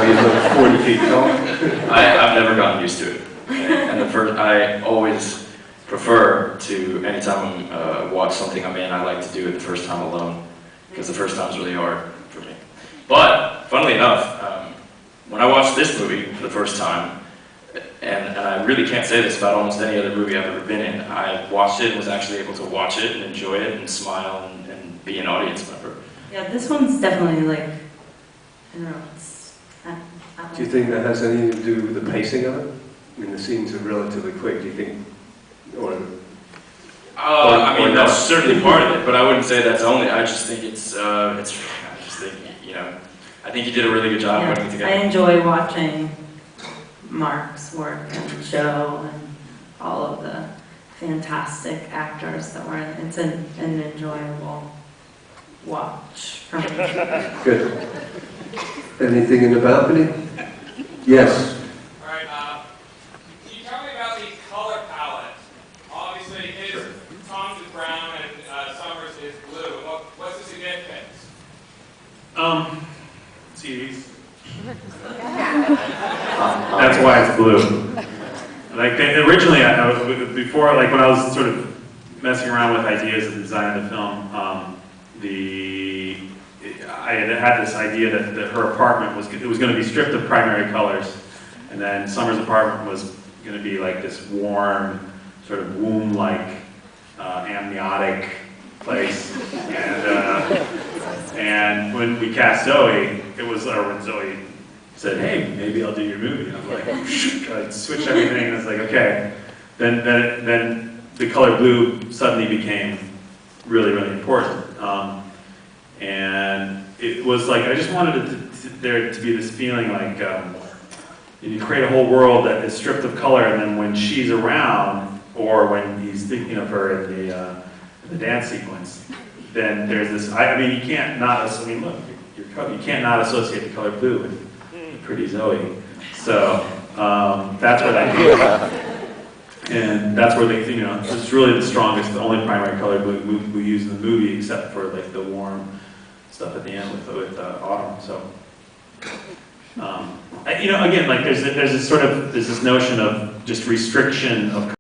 you look 40 feet tall. I've never gotten used to it. And I always prefer to, anytime I watch something I'm in, I like to do it the first time alone, because the first time is really hard for me. But, funnily enough, when I watched this movie for the first time, and I really can't say this about almost any other movie I've ever been in, I watched it and was actually able to watch it and enjoy it and smile and be an audience member. Yeah, this one's definitely like, I don't know, Do you think that has anything to do with the pacing of it? I mean, the scenes are relatively quick, do you think? I mean, that's certainly part of it, but I wouldn't say that's only. I just think I just think, you know, I think you did a really good job putting it together. I enjoy watching Marc's work and Joe and all of the fantastic actors that were in it. It's an enjoyable watch for me. Good. Anything in the balcony? Yes. All right. Can you tell me about the color palette? Obviously, Tom's is brown and Summers is blue. What's the significance? CDs. That's why it's blue. Like originally, before, like when I was sort of messing around with ideas of the design of the film, I had this idea that her apartment was going to be stripped of primary colors, and then Summer's apartment was going to be like this warm, sort of womb-like, amniotic place. And when we cast Zoe, when Zoe said, "Hey, maybe I'll do your movie," and I was like, I switched everything, and I was like, okay. Then the color blue suddenly became really, really important. And it was like, I just wanted there to be this feeling like you create a whole world that is stripped of color, and then when she's around, or when he's thinking of her in the dance sequence, then there's this, I mean, you can't not, I mean, look, you can't not associate the color blue with pretty Zoe. So that's where that came from. And that's where they, you know, it's really the strongest, the only primary color blue we use in the movie, except for like the warm stuff at the end with Autumn. So, you know, again, like there's this notion of just restriction of